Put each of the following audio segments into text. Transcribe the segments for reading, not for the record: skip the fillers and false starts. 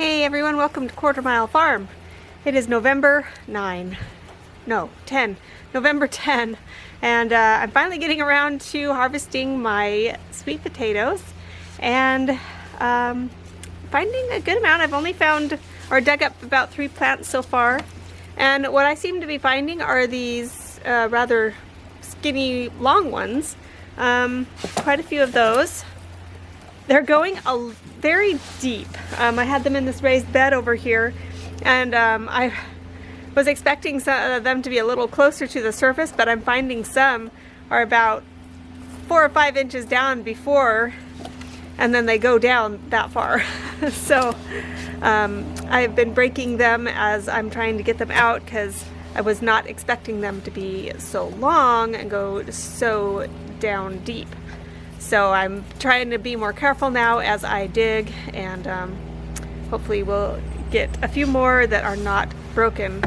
Hey everyone, welcome to Quarter Mile Farm. It is November 10, November 10, and I'm finally getting around to harvesting my sweet potatoes and finding a good amount. I've only found or dug up about 3 plants so far, and what I seem to be finding are these rather skinny long ones. Quite a few of those. They're going very deep. I had them in this raised bed over here, and I was expecting them to be a little closer to the surface, but I'm finding some are about 4 or 5 inches down before, and then they go down that far. So I've been breaking them as I'm trying to get them out because I was not expecting them to be so long and go so down deep. So I'm trying to be more careful now as I dig, and hopefully we'll get a few more that are not broken.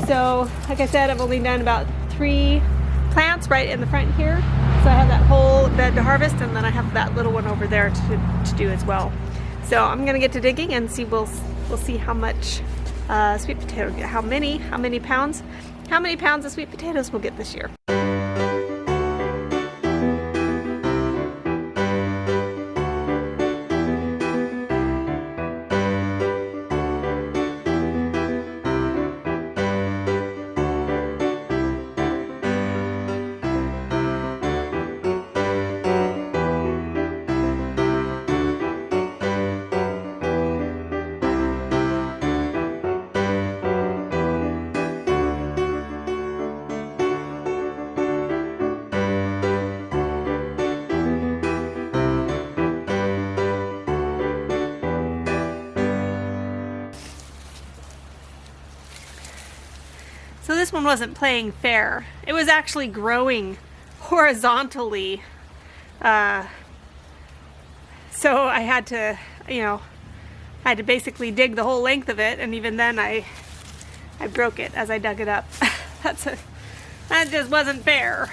So like I said, I've only done about 3 plants right in the front here. So I have that whole bed to harvest, and then I have that little one over there to do as well. So I'm gonna get to digging and see, we'll see how much sweet potato, how many pounds of sweet potatoes we'll get this year. So this one wasn't playing fair. It was actually growing horizontally. So I had to, basically dig the whole length of it, and even then I broke it as I dug it up. That just wasn't fair.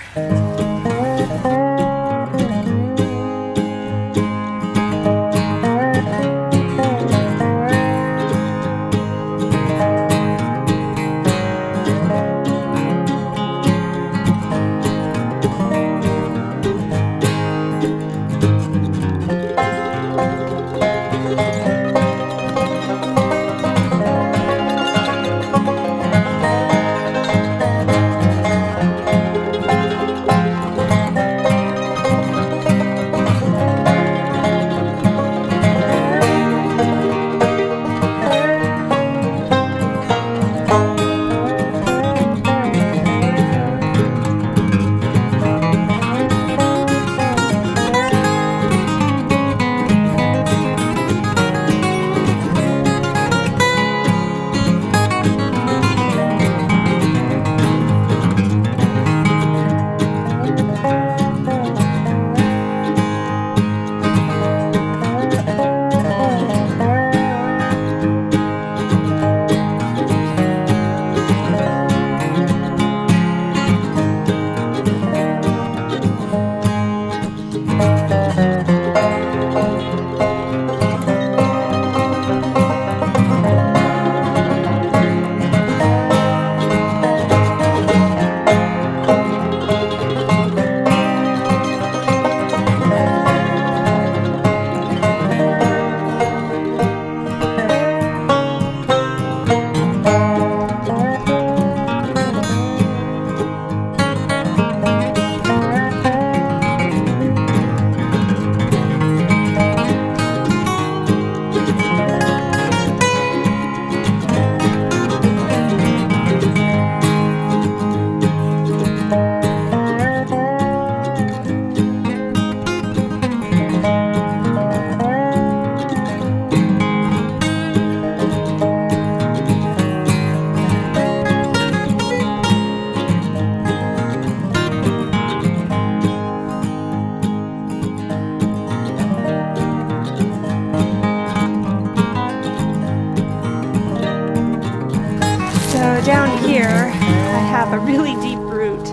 Down here I have a really deep root.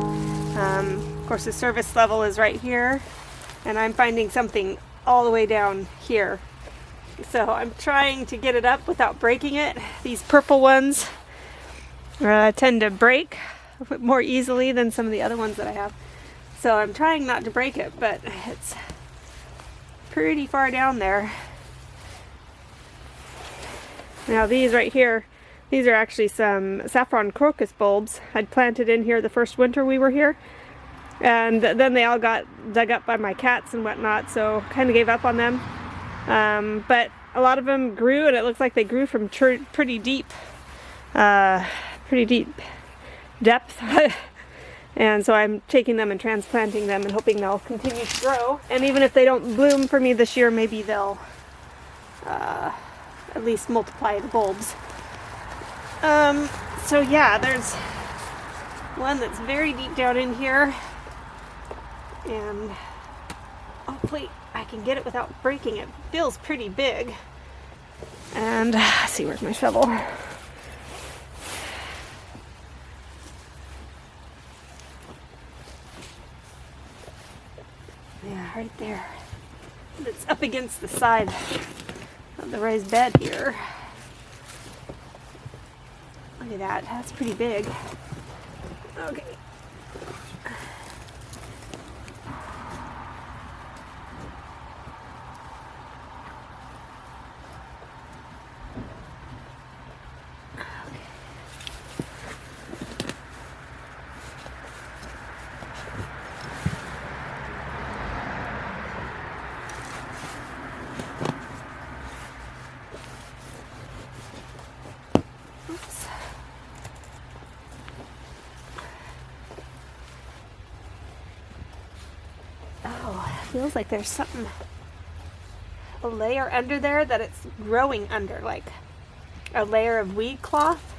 Of course the service level is right here, and I'm finding something all the way down here. So I'm trying to get it up without breaking it. These purple ones tend to break more easily than some of the other ones that I have. So I'm trying not to break it, but it's pretty far down there. Now these right here, these are actually some saffron crocus bulbs I'd planted in here the first winter we were here. And then they all got dug up by my cats and whatnot, so kind of gave up on them. But a lot of them grew, and it looks like they grew from pretty deep depth. And so I'm taking them and transplanting them and hoping they'll continue to grow. And even if they don't bloom for me this year, maybe they'll at least multiply the bulbs. So yeah, there's one that's very deep down in here, and hopefully I can get it without breaking it. It feels pretty big. And let's see, where's my shovel? Yeah, right there. It's up against the side of the raised bed here. Look at that, that's pretty big. Okay. Oops. Oh, it feels like there's something, a layer under there that it's growing under, like a layer of weed cloth.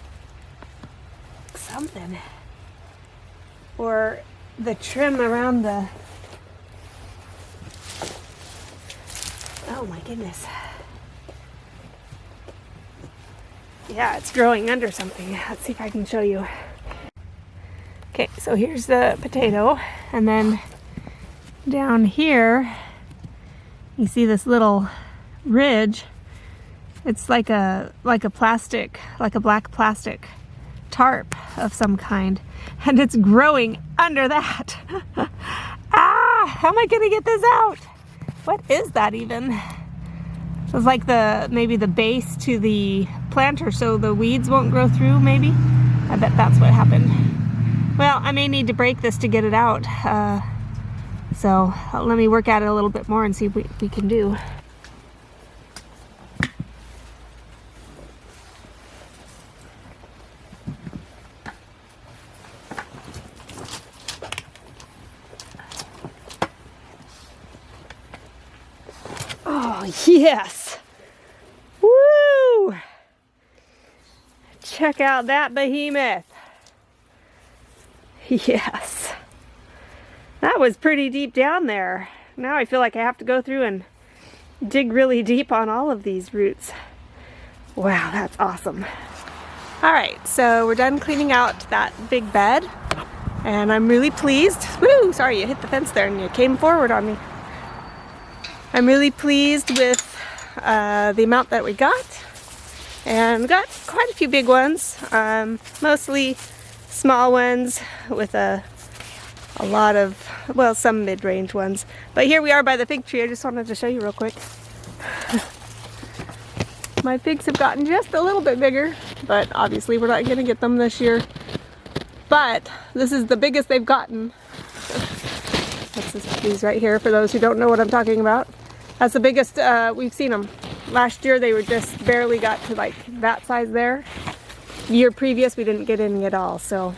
Something. Or the trim around the... Oh my goodness. Yeah, it's growing under something. Let's see if I can show you. Okay, so here's the potato, and then down here you see this little ridge. It's like a plastic, like a black plastic tarp of some kind, and it's growing under that. Ah, how am I gonna get this out? What is that even? It's like maybe the base to the planter so the weeds won't grow through, maybe. I bet that's what happened. Well, I may need to break this to get it out. So let me work at it a little bit more and see what we can do. Oh, yes. Woo! Check out that behemoth. Yes. That was pretty deep down there. Now I feel like I have to go through and dig really deep on all of these roots. Wow, that's awesome. All right, so we're done cleaning out that big bed, and I'm really pleased. Woo, sorry, you hit the fence there and you came forward on me. I'm really pleased with the amount that we got, and we got quite a few big ones, mostly small ones with a lot of, well, some mid-range ones. But here we are by the fig tree. I just wanted to show you real quick. My figs have gotten just a little bit bigger, but obviously we're not going to get them this year. But this is the biggest they've gotten. That's these right here, for those who don't know what I'm talking about. That's the biggest we've seen them. Last year they were just barely got to like that size there. Year previous we didn't get any at all, so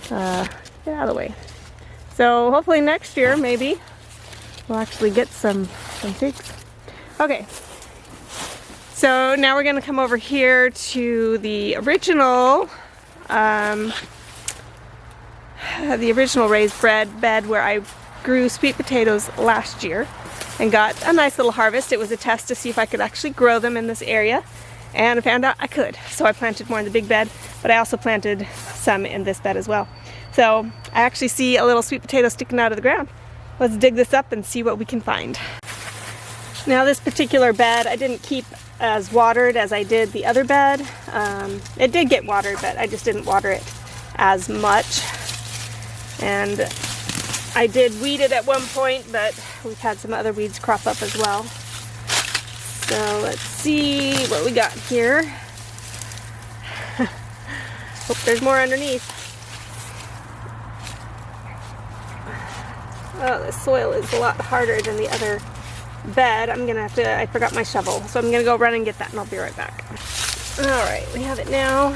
get out of the way. So hopefully next year maybe we'll actually get some figs. Okay, so now we're gonna come over here to the original raised bed where I grew sweet potatoes last year and got a nice little harvest. It was a test to see if I could actually grow them in this area, and I found out I could. So I planted more in the big bed, but I also planted some in this bed as well. So I actually see a little sweet potato sticking out of the ground. Let's dig this up and see what we can find. Now this particular bed I didn't keep as watered as I did the other bed. It did get watered, but I just didn't water it as much. And I did weed it at one point, but we've had some other weeds crop up as well. So let's see what we got here. Hope there's more underneath. Oh, the soil is a lot harder than the other bed. I'm gonna have to, I forgot my shovel, so I'm gonna go run and get that and I'll be right back. All right, we have it now.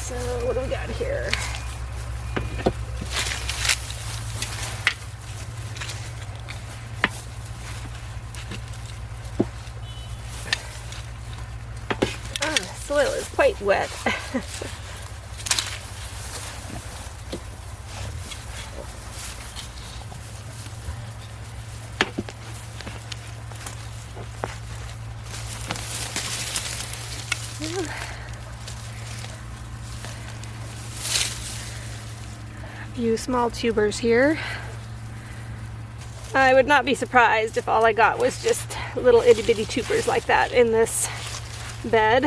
So what do we got here? Oh, the soil is quite wet. Few small tubers here. I would not be surprised if all I got was just little itty bitty tubers like that in this bed.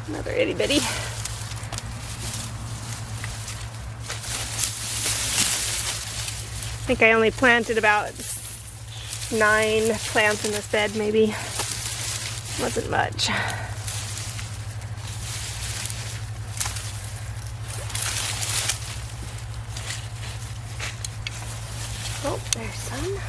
Another itty bitty. I think I only planted about 9 plants in this bed, maybe. Wasn't much. Oh, there's some.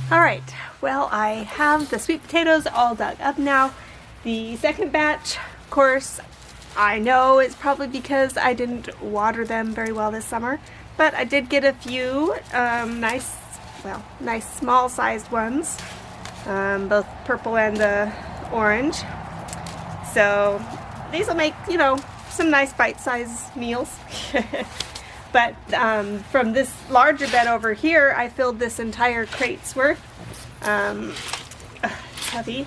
Alright, well, I have the sweet potatoes all dug up now. The second batch, of course, I know it's probably because I didn't water them very well this summer, but I did get a few nice small sized ones, both purple and orange. So these will make, you know, some nice bite-sized meals. But from this larger bed over here, I filled this entire crate's worth. It's heavy.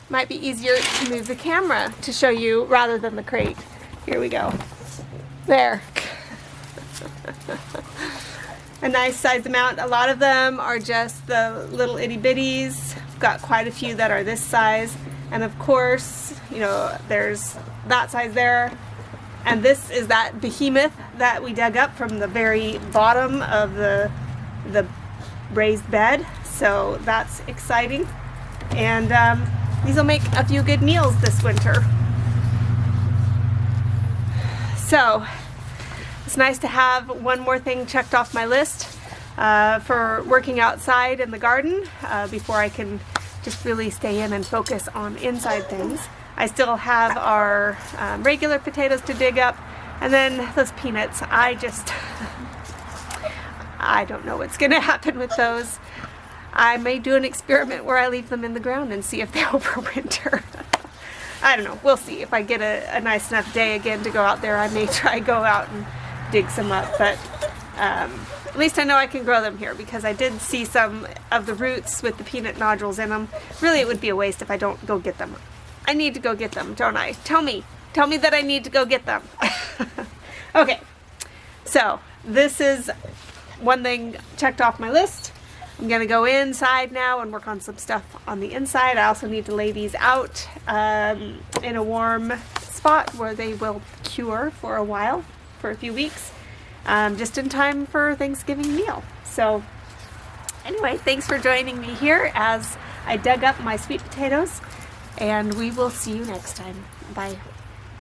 Might be easier to move the camera to show you rather than the crate. Here we go. There. A nice size amount. A lot of them are just the little itty bitties. Got quite a few that are this size. And of course, you know, there's that size there. And this is that behemoth that we dug up from the very bottom of the raised bed. So that's exciting. And these will make a few good meals this winter. So it's nice to have one more thing checked off my list for working outside in the garden before I can just really stay in and focus on inside things. I still have our regular potatoes to dig up, and then those peanuts. I don't know what's gonna happen with those. I may do an experiment where I leave them in the ground and see if they overwinter. I don't know. We'll see. If I get a nice enough day again to go out there, I may try go out and dig some up. But at least I know I can grow them here, because I did see some of the roots with the peanut nodules in them. Really, it would be a waste if I don't go get them. I need to go get them, don't I? Tell me that I need to go get them. Okay, so this is one thing checked off my list. I'm gonna go inside now and work on some stuff on the inside. I also need to lay these out in a warm spot where they will cure for a while, for a few weeks, just in time for Thanksgiving meal. So anyway, thanks for joining me here as I dug up my sweet potatoes, and we will see you next time. Bye.